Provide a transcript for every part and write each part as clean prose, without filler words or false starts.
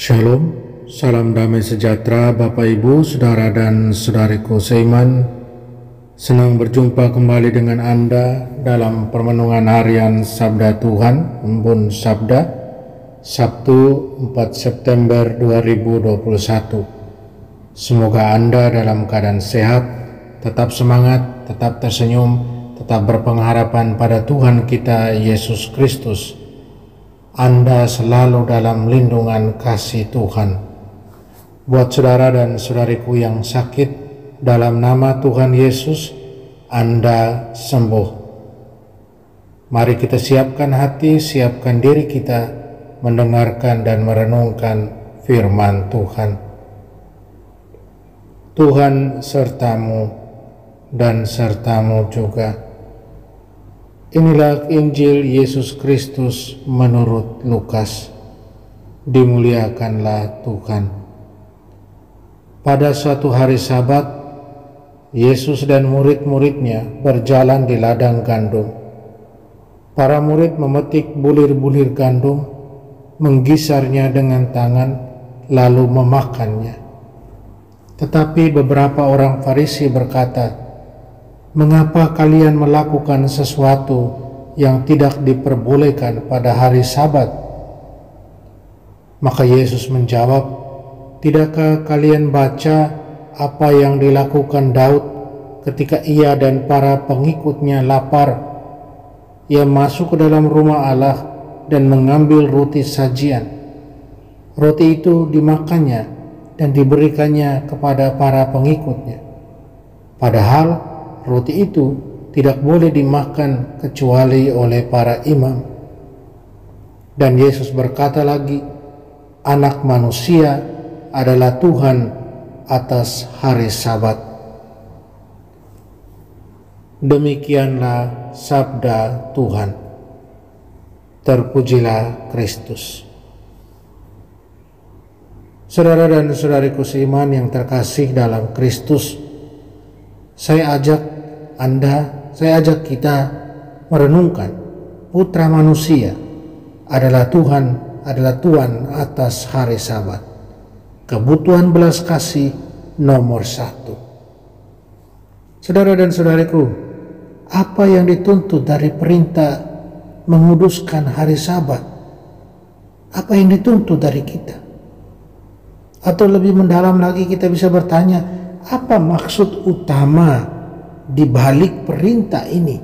Shalom, salam damai sejahtera Bapak Ibu, Saudara dan Saudariku seiman. Senang berjumpa kembali dengan Anda dalam permenungan harian Sabda Tuhan, Embun Sabda, Sabtu 4 September 2021. Semoga Anda dalam keadaan sehat, tetap semangat, tetap tersenyum, tetap berpengharapan pada Tuhan kita Yesus Kristus. Anda selalu dalam lindungan kasih Tuhan. Buat saudara dan saudariku yang sakit, dalam nama Tuhan Yesus, Anda sembuh. Mari kita siapkan hati, siapkan diri kita mendengarkan dan merenungkan firman Tuhan. Tuhan sertamu dan sertamu juga. Inilah Injil Yesus Kristus menurut Lukas. Dimuliakanlah Tuhan. Pada suatu hari Sabat, Yesus dan murid-muridnya berjalan di ladang gandum. Para murid memetik bulir-bulir gandum, menggisarnya dengan tangan, lalu memakannya. Tetapi beberapa orang Farisi berkata, "Mengapa kalian melakukan sesuatu yang tidak diperbolehkan pada hari Sabat?" Maka Yesus menjawab, "Tidakkah kalian baca apa yang dilakukan Daud ketika ia dan para pengikutnya lapar? Ia masuk ke dalam rumah Allah dan mengambil roti sajian. Roti itu dimakannya dan diberikannya kepada para pengikutnya. Padahal roti itu tidak boleh dimakan kecuali oleh para imam." Dan Yesus berkata lagi, "Anak manusia adalah Tuhan atas hari Sabat." Demikianlah sabda Tuhan. Terpujilah Kristus. Saudara dan saudariku seiman yang terkasih dalam Kristus, saya ajak kita merenungkan Putra Manusia adalah Tuhan atas hari Sabat. Kebutuhan belas kasih nomor 1. Saudara dan saudariku, apa yang dituntut dari perintah menguduskan hari Sabat? Apa yang dituntut dari kita? Atau lebih mendalam lagi kita bisa bertanya, apa maksud utama di balik perintah ini?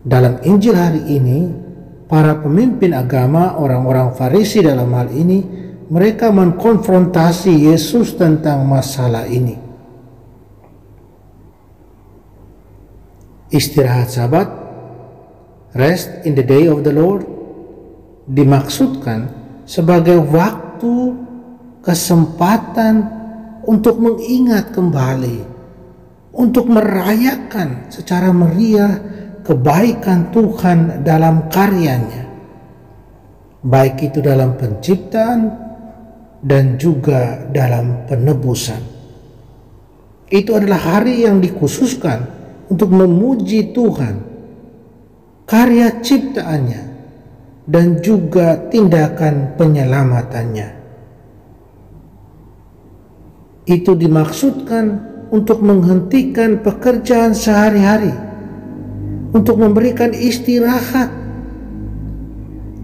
Dalam Injil hari ini, para pemimpin agama, orang-orang Farisi dalam hal ini, mereka mengkonfrontasi Yesus tentang masalah ini. Istirahat Sabat, rest in the day of the Lord, dimaksudkan sebagai waktu, kesempatan untuk mengingat kembali, untuk merayakan secara meriah kebaikan Tuhan dalam karyanya, baik itu dalam penciptaan dan juga dalam penebusan. Itu adalah hari yang dikhususkan untuk memuji Tuhan, karya ciptaannya, dan juga tindakan penyelamatannya. Itu dimaksudkan untuk menghentikan pekerjaan sehari-hari, untuk memberikan istirahat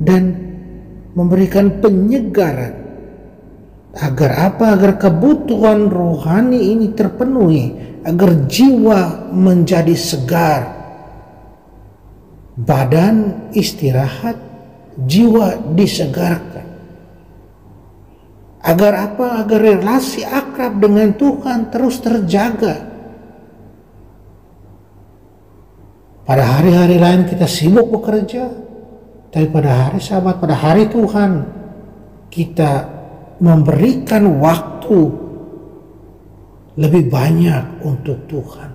dan memberikan penyegaran. Agar apa? Agar kebutuhan rohani ini terpenuhi, agar jiwa menjadi segar, badan istirahat, jiwa disegarkan. Agar apa? Agar relasi akrab dengan Tuhan terus terjaga. Pada hari-hari lain kita sibuk bekerja, tapi pada hari Sabat, pada hari Tuhan, kita memberikan waktu lebih banyak untuk Tuhan.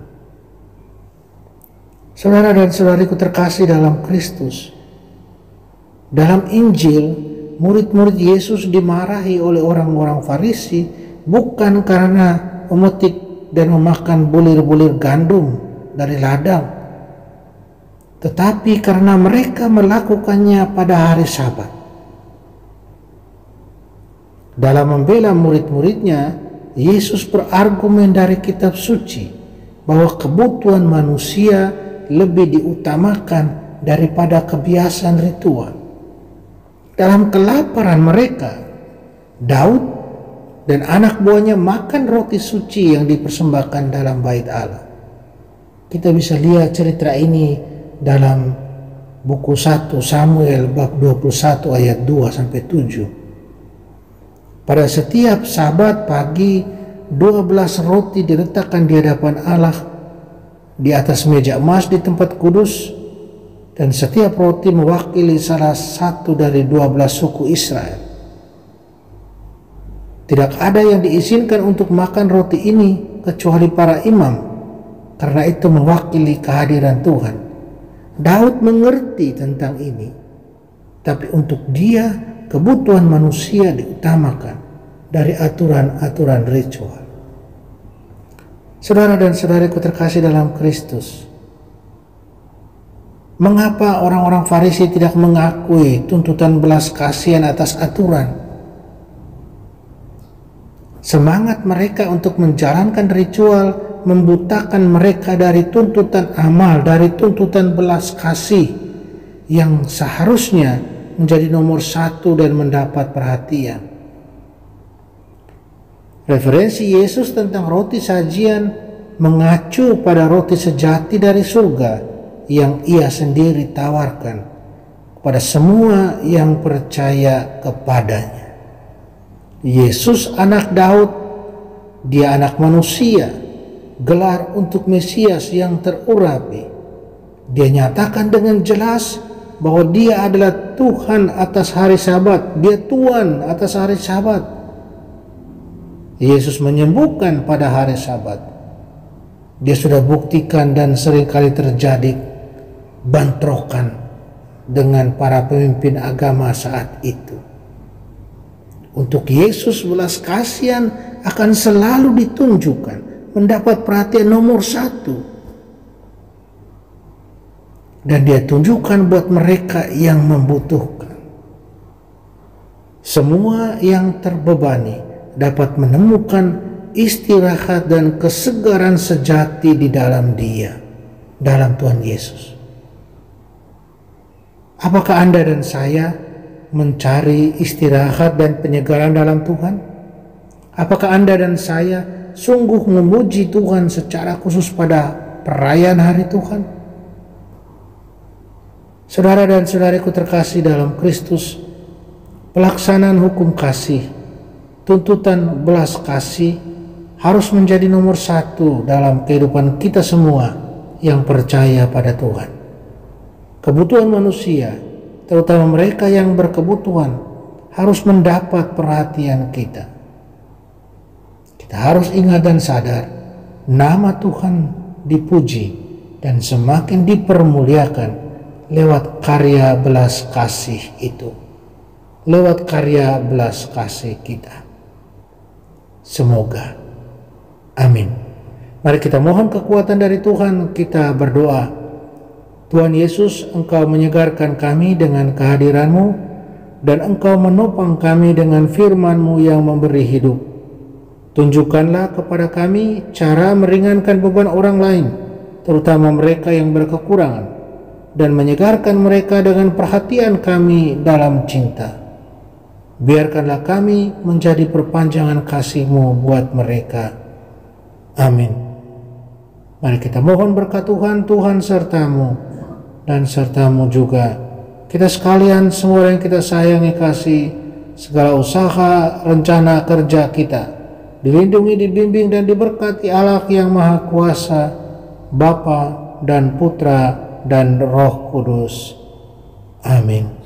Saudara dan saudariku terkasih dalam Kristus, dalam Injil, murid-murid Yesus dimarahi oleh orang-orang Farisi bukan karena memetik dan memakan bulir-bulir gandum dari ladang, tetapi karena mereka melakukannya pada hari Sabat. Dalam membela murid-muridnya, Yesus berargumen dari kitab suci bahwa kebutuhan manusia lebih diutamakan daripada kebiasaan ritual. Dalam kelaparan mereka, Daud dan anak buahnya makan roti suci yang dipersembahkan dalam bait Allah. Kita bisa lihat cerita ini dalam buku 1 Samuel bab 21 ayat 2-7. Pada setiap Sabat pagi, 12 roti diletakkan di hadapan Allah di atas meja emas di tempat kudus, dan setiap roti mewakili salah satu dari 12 suku Israel. Tidak ada yang diizinkan untuk makan roti ini kecuali para imam, karena itu mewakili kehadiran Tuhan. Daud mengerti tentang ini, tapi untuk dia kebutuhan manusia diutamakan dari aturan-aturan ritual. Saudara dan saudariku terkasih dalam Kristus, mengapa orang-orang Farisi tidak mengakui tuntutan belas kasihan atas aturan? Semangat mereka untuk menjalankan ritual membutakan mereka dari tuntutan amal, dari tuntutan belas kasih yang seharusnya menjadi nomor satu dan mendapat perhatian. Referensi Yesus tentang roti sajian mengacu pada roti sejati dari surga yang ia sendiri tawarkan kepada semua yang percaya kepadanya. Yesus anak Daud, dia anak manusia, gelar untuk Mesias yang terurapi. Dia nyatakan dengan jelas bahwa dia adalah Tuhan atas hari Sabat, dia Tuhan atas hari Sabat. Yesus menyembuhkan pada hari Sabat. Dia sudah buktikan dan seringkali terjadi bentrokan dengan para pemimpin agama saat itu. Untuk Yesus belas kasihan akan selalu ditunjukkan, mendapat perhatian nomor satu. Dan dia tunjukkan buat mereka yang membutuhkan. Semua yang terbebani dapat menemukan istirahat dan kesegaran sejati di dalam dia, dalam Tuhan Yesus. Apakah Anda dan saya mencari istirahat dan penyegaran dalam Tuhan? Apakah Anda dan saya sungguh memuji Tuhan secara khusus pada perayaan hari Tuhan? Saudara dan saudariku terkasih dalam Kristus, pelaksanaan hukum kasih, tuntutan belas kasih harus menjadi nomor satu dalam kehidupan kita semua yang percaya pada Tuhan. Kebutuhan manusia, terutama mereka yang berkebutuhan, harus mendapat perhatian kita. Kita harus ingat dan sadar, nama Tuhan dipuji dan semakin dipermuliakan lewat karya belas kasih itu, lewat karya belas kasih kita. Semoga. Amin. Mari kita mohon kekuatan dari Tuhan, kita berdoa. Tuhan Yesus, Engkau menyegarkan kami dengan kehadiran-Mu, dan Engkau menopang kami dengan firman-Mu yang memberi hidup. Tunjukkanlah kepada kami cara meringankan beban orang lain, terutama mereka yang berkekurangan, dan menyegarkan mereka dengan perhatian kami dalam cinta. Biarkanlah kami menjadi perpanjangan kasih-Mu buat mereka. Amin. Mari kita mohon berkat Tuhan, Tuhan sertamu dan sertamu juga. Kita sekalian, semua yang kita sayangi kasih, segala usaha, rencana kerja kita, dilindungi, dibimbing, dan diberkati Allah yang Maha Kuasa, Bapa dan Putra dan Roh Kudus. Amin.